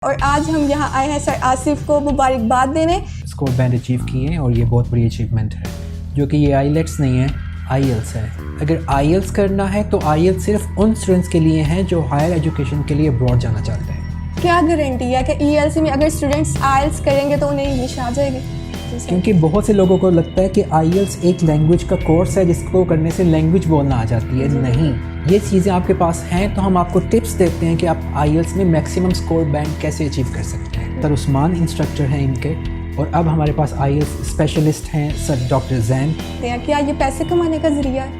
और आज हम यहाँ आए हैं सर आसिफ को मुबारकबाद देने। स्कोर बैंड अचीव किए हैं और ये बहुत बड़ी अचीवमेंट है, जो कि ये आईलेट्स नहीं है, आईएल्स है। अगर आईएल्स करना है तो आईएल्स सिर्फ उन स्टूडेंट्स के लिए हैं जो हायर एजुकेशन के लिए अब्रॉड जाना चाहते हैं। क्या गारंटी है कि ईएलसी में अगर स्टूडेंट्स आईएल्स करेंगे तो उन्हें इंग्लिश आ जाएगी? क्योंकि बहुत से लोगों को लगता है कि आईएल्स एक लैंग्वेज का कोर्स है जिसको करने से लैंग्वेज बोलना आ जाती है। नहीं, ये चीज़ें आपके पास हैं तो हम आपको टिप्स देते हैं कि आप आईएल्स में मैक्सिमम स्कोर बैंड कैसे अचीव कर सकते हैं। सर उस्मान इंस्ट्रक्टर हैं इनके, और अब हमारे पास आईएल्स स्पेशलिस्ट हैं सर डॉक्टर जैन। क्या ये पैसे कमाने का जरिया है?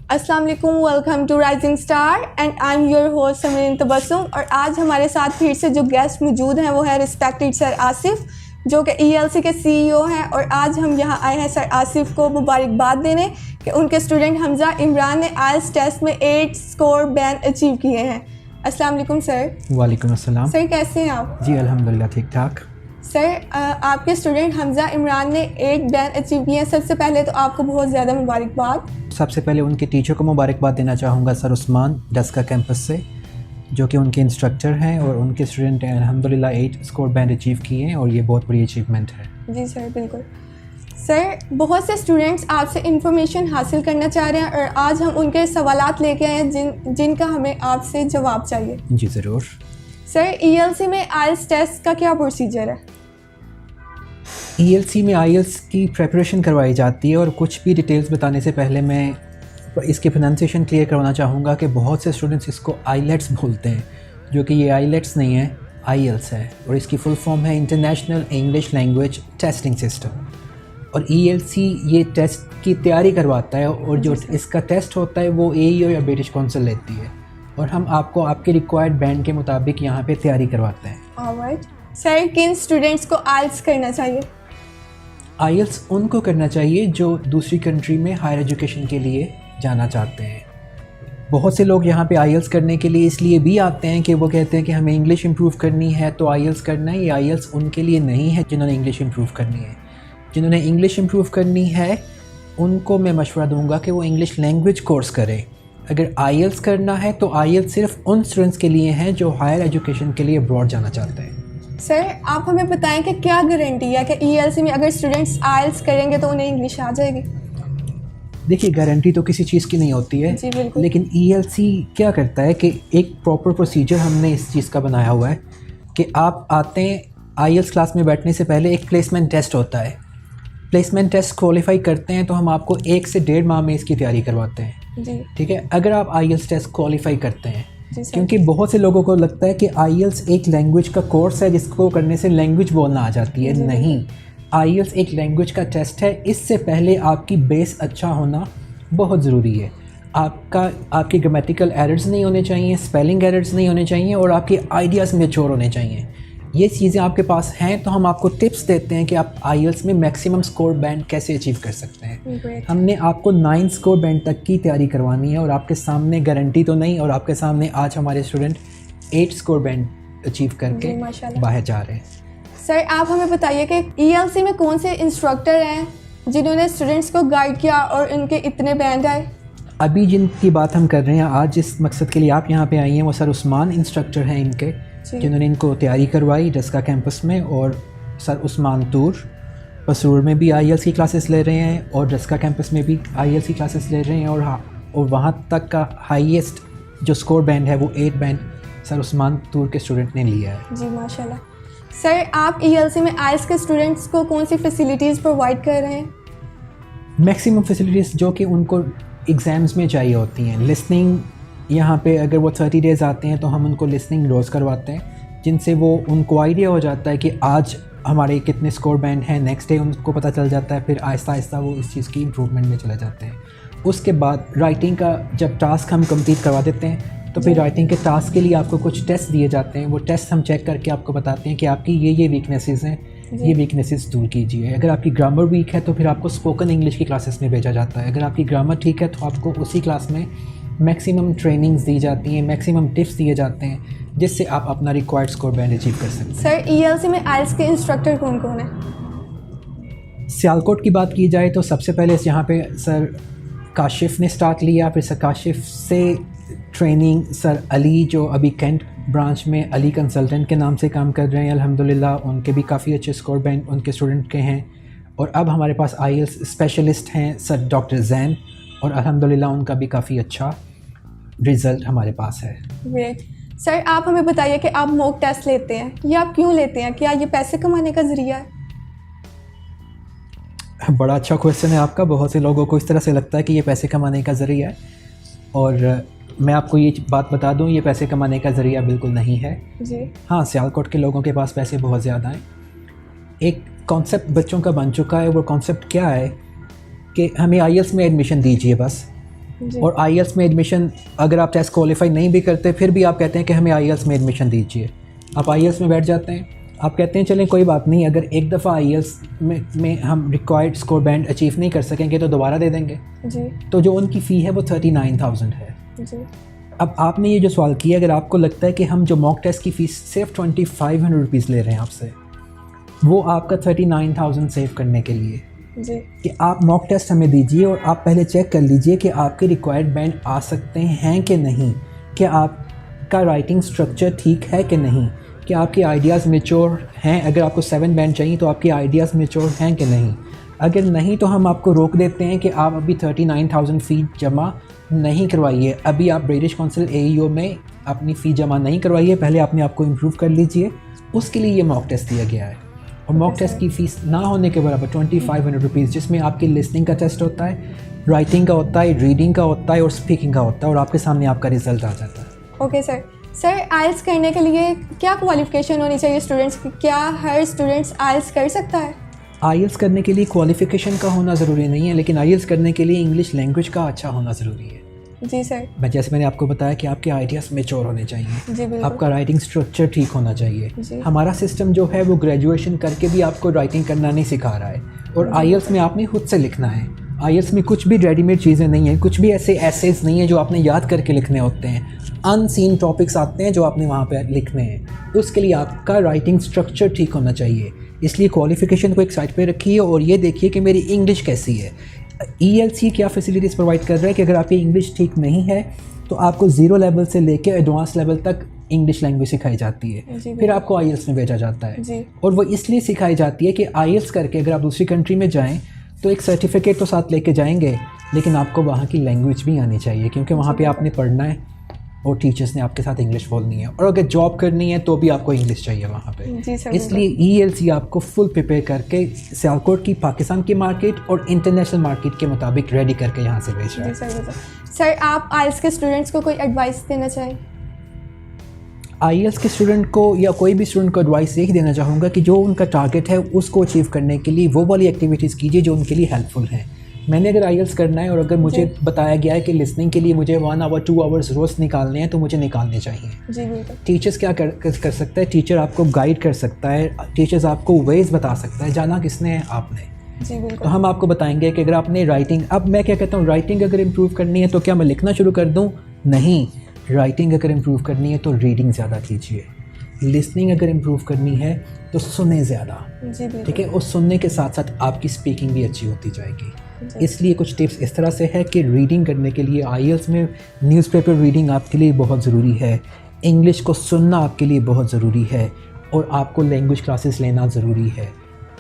अस्सलाम वालेकुम, welcome to rising star and I am your host Samreen Tabassum. और आज हमारे साथ फिर से जो गेस्ट मौजूद हैं वो है रिस्पेक्टेड सर आसिफ, जो कि ईएलसी के सीईओ हैं। और आज हम यहाँ आए हैं सर आसिफ को मुबारकबाद देने कि उनके स्टूडेंट हमजा इमरान ने आईएल्स टेस्ट में 8 स्कोर बैंड अचीव किए हैं। अस्सलाम वालेकुम सर। वालेकुम अस्सलाम। सर कैसे हैं आप? जी अल्हम्दुलिल्लाह ठीक ठाक। सर आपके स्टूडेंट हमजा इमरान ने 8 बैंड अचीव किए हैं। सबसे पहले तो आपको बहुत ज़्यादा मुबारकबाद। सबसे पहले उनके टीचर को मुबारकबाद देना चाहूँगा सर उस्मान डस्का कैंपस से, जो कि उनके इंस्ट्रक्टर हैं, और उनके स्टूडेंट हैं अल्हम्दुलिल्लाह 8 स्कोर बैंड अचीव किए हैं और ये बहुत बड़ी अचीवमेंट है। जी सर बिल्कुल। सर बहुत से स्टूडेंट्स आपसे इंफॉर्मेशन हासिल करना चाह रहे हैं और आज हम उनके सवालात लेके आए हैं जिनका हमें आपसे जवाब चाहिए। जी ज़रूर। सर ईएलसी में आईएल्स टेस्ट का क्या प्रोसीजर है? ईएलसी में आईएल्स की प्रेपरेशन करवाई जाती है, और कुछ भी डिटेल्स बताने से पहले मैं इसकी प्रोनाउंसिएशन क्लियर करवाना चाहूँगा कि बहुत से स्टूडेंट्स इसको आईलेट्स बोलते हैं, जो कि ये आईलेट्स नहीं है, आईएल्स है। और इसकी फुल फॉर्म है international English language testing system. और ईएलसी ये टेस्ट की तैयारी करवाता है, और जो इसका टेस्ट होता है वो एईओ या ब्रिटिश काउंसिल लेती है, और हम आपको आपके रिक्वायर्ड बैंड के मुताबिक यहाँ पे तैयारी करवाते हैं। ऑलराइट। सर किन स्टूडेंट्स को आईएल्स करना चाहिए? आईएल्स उनको करना चाहिए जो दूसरी कंट्री में हायर एजुकेशन के लिए जाना चाहते हैं। बहुत से लोग यहाँ पे आईएल्स करने के लिए इसलिए भी आते हैं कि वो कहते हैं कि हमें इंग्लिश इम्प्रूव करनी है तो आईएल्स करना है। ये आईएल्स उनके लिए नहीं है जिन्होंने इंग्लिश इम्प्रूव करनी है। जिन्होंने इंग्लिश इम्प्रूव करनी है उनको मैं मशवरा दूँगा कि वो इंग्लिश लैंग्वेज कोर्स करें। अगर आईएल्स करना है तो आईएल्स सिर्फ उन स्टूडेंट्स के लिए हैं जो हायर एजुकेशन के लिए अब्रॉड जाना चाहते हैं। सर आप हमें बताएं कि क्या गारंटी है कि ईएलसी में अगर स्टूडेंट्स आईएल्स करेंगे तो उन्हें इंग्लिश आ जाएगी? देखिए, गारंटी तो किसी चीज़ की नहीं होती है, लेकिन ईएलसी क्या करता है कि एक प्रॉपर प्रोसीजर हमने इस चीज़ का बनाया हुआ है कि आप आते हैं आईएल्स क्लास में बैठने से पहले एक प्लेसमेंट टेस्ट होता है। प्लेसमेंट टेस्ट क्वालिफाई करते हैं तो हम आपको 1 से 1.5 माह में इसकी तैयारी करवाते हैं। जी ठीक है, अगर आप आईएल्स टेस्ट क्वालिफाई करते हैं। क्योंकि बहुत से लोगों को लगता है कि आईएल्स एक लैंग्वेज का कोर्स है जिसको करने से लैंग्वेज बोलना आ जाती है। नहीं, आईएल्स एक लैंग्वेज का टेस्ट है। इससे पहले आपकी बेस अच्छा होना बहुत ज़रूरी है। आपके ग्रामेटिकल एरर्स नहीं होने चाहिए, स्पेलिंग एरर्स नहीं होने चाहिए, और आपके आइडियाज़ मैच्योर होने चाहिए। ये चीज़ें आपके पास हैं तो हम आपको टिप्स देते हैं कि आप आईएल्स में मैक्सिमम स्कोर बैंड कैसे अचीव कर सकते हैं। हमने आपको 9 स्कोर बैंड तक की तैयारी करवानी है, और आपके सामने गारंटी तो नहीं, और आपके सामने आज हमारे स्टूडेंट 8 स्कोर बैंड अचीव करके बाहर जा रहे हैं। सर आप हमें बताइए कि ईएलसी में कौन से इंस्ट्रक्टर हैं जिन्होंने स्टूडेंट्स को गाइड किया और इनके इतने बैंड आए? अभी जिनकी बात हम कर रहे हैं, आज जिस मकसद के लिए आप यहाँ पे आई हैं, वो सर उस्मान इंस्ट्रक्टर हैं इनके, जिन्होंने इनको तैयारी करवाई डस्का कैंपस में। और सर उस्मान तूर पसरूर में भी आईएल्स की क्लासेस ले रहे हैं, और डस्का कैंपस में भी आईएल्स की क्लासेस ले रहे हैं। और वहाँ तक का हाईएस्ट जो स्कोर बैंड है वो 8 बैंड सर उस्मान तूर के स्टूडेंट ने लिया है। जी माशाल्लाह। सर आप ईएलसी में आईएल्स के स्टूडेंट्स को कौन सी फैसिलिटीज़ प्रोवाइड कर रहे हैं? मैक्सिमम फैसिलिटीज़ जो कि उनको एग्ज़ाम्स में चाहिए होती हैं। लिसनिंग, यहाँ पे अगर वो 30 डेज़ आते हैं तो हम उनको लिसनिंग रोज़ करवाते हैं, जिनसे वो उनको आइडिया हो जाता है कि आज हमारे कितने स्कोर बैंड हैं। नेक्स्ट डे उनको पता चल जाता है, फिर आहिस्ता आहिस्ता वो इस चीज़ की इम्प्रूवमेंट में चले जाते हैं। उसके बाद राइटिंग का जब टास्क हम कंप्लीट करवा देते हैं तो फिर राइटिंग के टास्क के लिए आपको कुछ टेस्ट दिए जाते हैं। वो टेस्ट हम चेक करके आपको बताते हैं कि आपकी ये वीकनेसेस हैं, ये वीकनेसेस दूर कीजिए। अगर आपकी ग्रामर वीक है तो फिर आपको स्पोकन इंग्लिश की क्लासेस में भेजा जाता है। अगर आपकी ग्रामर ठीक है तो आपको उसी क्लास में मैक्सिमम ट्रेनिंग्स दी जाती हैं, मैक्सिमम टिप्स दिए जाते हैं, जिससे आप अपना रिक्वायर्ड स्कोर बैंड अचीव कर सकते हैं। सर ईएलसी में आईएल्स के इंस्ट्रक्टर कौन कौन है? सियालकोट की बात की जाए तो सबसे पहले यहाँ पे सर काशिफ़ ने स्टार्ट लिया, फिर सर काशिफ़ से ट्रेनिंग सर अली जो अभी कैंट ब्रांच में अली कंसल्टेंट के नाम से काम कर रहे हैं, अल्हम्दुलिल्लाह उनके भी काफ़ी अच्छे स्कोर बैंक उनके स्टूडेंट के हैं। और अब हमारे पास IELTS स्पेशलिस्ट हैं सर डॉक्टर जैन, और अल्हम्दुलिल्लाह उनका भी काफ़ी अच्छा रिज़ल्ट हमारे पास है। ग्रेट सर, आप हमें बताइए कि आप मॉक टेस्ट लेते हैं, ये आप क्यों लेते हैं? क्या ये पैसे कमाने का ज़रिया है? बड़ा अच्छा क्वेश्चन है आपका। बहुत से लोगों को इस तरह से लगता है कि ये पैसे कमाने का ज़रिया है, और मैं आपको ये बात बता दूं, ये पैसे कमाने का ज़रिया बिल्कुल नहीं है जी। हाँ, सियालकोट के लोगों के पास पैसे बहुत ज़्यादा हैं। एक कॉन्सेप्ट बच्चों का बन चुका है, वो कॉन्सेप्ट क्या है कि हमें IELTS में एडमिशन दीजिए बस, जी। और IELTS में एडमिशन अगर आप टेस्ट क्वालिफाई नहीं भी करते फिर भी आप कहते हैं कि हमें IELTS में एडमिशन दीजिए। आप IELTS में बैठ जाते हैं, आप कहते हैं चलें कोई बात नहीं, अगर एक दफ़ा IELTS में हम रिक्वायर्ड स्कोर बैंड अचीव नहीं कर सकेंगे तो दोबारा दे देंगे। जी। तो जो उनकी फ़ी है वो 39,000 है। जी। अब आपने ये जो सवाल किया, अगर आपको लगता है कि हम जो मॉक टेस्ट की फ़ीस सिर्फ 2500 रुपीज़ ले रहे हैं आपसे, वो आपका 39,000 सेव करने के लिए जी। कि आप मॉक टेस्ट हमें दीजिए और आप पहले चेक कर लीजिए कि आपके रिक्वायर्ड बैंड आ सकते हैं कि नहीं, कि आपका राइटिंग स्ट्रक्चर ठीक है कि नहीं, कि आपके आइडियाज़ मैच्योर हैं। अगर आपको 7 बैंड चाहिए तो आपके आइडियाज़ मैच्योर हैं कि नहीं। अगर नहीं तो हम आपको रोक देते हैं कि आप अभी 39,000 फ़ी जमा नहीं करवाइए, अभी आप ब्रिटिश काउंसिल AEO में अपनी फ़ी जमा नहीं करवाइए, पहले अपने आप को इम्प्रूव कर लीजिए। उसके लिए ये मॉक टेस्ट दिया गया है। और मॉक टेस्ट की फ़ीस ना होने के बराबर 2500 रुपीज़, जिसमें आपकी लिसनिंग का टेस्ट होता है, राइटिंग का होता है, रीडिंग का होता है और स्पीकिंग का होता है, और आपके सामने आपका रिज़ल्ट आ जाता है। Okay sir. सर IELTS करने के लिए क्या क्वालिफ़िकेशन होनी चाहिए स्टूडेंट्स की? क्या हर स्टूडेंट्स IELTS कर सकता है? IELTS करने के लिए क्वालिफ़िकेशन का होना ज़रूरी नहीं है, लेकिन IELTS करने के लिए इंग्लिश लैंग्वेज का अच्छा होना ज़रूरी है। जी सर। जैसे मैंने आपको बताया कि आपके आइडियाज़ मैच्योर होने चाहिए, जी बिल्कुल। आपका राइटिंग स्ट्रक्चर ठीक होना चाहिए। जी। हमारा सिस्टम जो है वो ग्रेजुएशन करके भी आपको राइटिंग करना नहीं सिखा रहा है, और IELTS में आपने खुद से लिखना है। IELTS में कुछ भी रेडीमेड चीज़ें नहीं हैं, कुछ भी ऐसे एसेज नहीं है जो आपने याद करके लिखने होते हैं। अनसीन टॉपिक्स आते हैं जो आपने वहाँ पे लिखने हैं। उसके लिए आपका राइटिंग स्ट्रक्चर ठीक होना चाहिए। इसलिए क्वालिफ़िकेशन को एक साइड पे रखिए और ये देखिए कि मेरी इंग्लिश कैसी है। ELC क्या फैसिलिटीज़ प्रोवाइड कर रहा है कि अगर आपकी इंग्लिश ठीक नहीं है तो आपको 0 लेवल से लेकर एडवांस लेवल तक इंग्लिश लैंग्वेज सिखाई जाती है, फिर आपको IELTS में भेजा जाता है। जी। और वो इसलिए सिखाई जाती है कि IELTS करके अगर आप दूसरी कंट्री में जाएं तो एक सर्टिफिकेट तो साथ लेके जाएंगे, लेकिन आपको वहाँ की लैंग्वेज भी आनी चाहिए, क्योंकि वहाँ पे आपने पढ़ना है और टीचर्स ने आपके साथ इंग्लिश बोलनी है, और अगर जॉब करनी है तो भी आपको इंग्लिश चाहिए वहाँ पे। जी सर। इसलिए ELC आपको फुल प्रिपेयर करके सियालकोट की पाकिस्तान की मार्केट और इंटरनेशनल मार्केट के मुताबिक रेडी करके यहाँ से भेज रहा है। जी सर। बिल्कुल सर, आप IELTS के स्टूडेंट्स को कोई एडवाइस देना चाहें? IELTS के स्टूडेंट को या कोई भी स्टूडेंट को एडवाइस यही देना चाहूँगा कि जो उनका टारगेट है उसको अचीव करने के लिए वो वाली एक्टिविटीज़ कीजिए जो उनके लिए हेल्पफुल हैं। मैंने अगर IELTS करना है और अगर मुझे बताया गया है कि लिसनिंग के लिए मुझे 1 आवर 2 आवर्स रोज़ निकालने हैं तो मुझे निकालने चाहिए। जी बिल्कुल। टीचर्स क्या कर सकता है? टीचर आपको गाइड कर सकता है, टीचर्स आपको वेज बता सकता है। जाना किसने है? आपने। जी तो बिल्कुल। हम आपको बताएंगे कि अगर आपने राइटिंग, अब मैं क्या कहता हूँ, राइटिंग अगर इम्प्रूव करनी है तो क्या मैं लिखना शुरू कर दूँ? नहीं, राइटिंग अगर इम्प्रूव करनी है तो रीडिंग ज़्यादा कीजिए। लिसनिंग अगर इम्प्रूव करनी है तो सुने ज़्यादा, जी बिल्कुल। ठीक है। और सुनने के साथ साथ आपकी स्पीकिंग भी अच्छी होती जाएगी। इसलिए कुछ टिप्स इस तरह से है कि रीडिंग करने के लिए IELTS में न्यूज़पेपर रीडिंग आपके लिए बहुत ज़रूरी है, इंग्लिश को सुनना आपके लिए बहुत ज़रूरी है, और आपको लैंग्वेज क्लासेस लेना ज़रूरी है।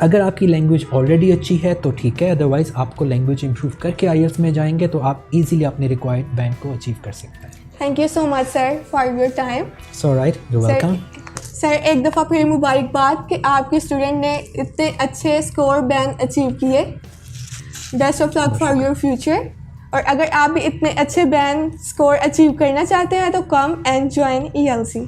अगर आपकी लैंग्वेज ऑलरेडी अच्छी है तो ठीक है, अदरवाइज़ आपको लैंग्वेज इम्प्रूव करके IELTS में जाएंगे तो आप ईज़िली अपने रिक्वायर्ड बैंड को अचीव कर सकते हैं। Thank you so much sir for your time. So right, you welcome. Sir एक दफ़ा फिर मुबारकबाद कि आपके स्टूडेंट ने इतने अच्छे स्कोर बैंड अचीव किए। Best of luck for your future. और अगर आप भी इतने अच्छे बैंड स्कोर अचीव करना चाहते हैं तो कम एंड ज्वाइन ELC।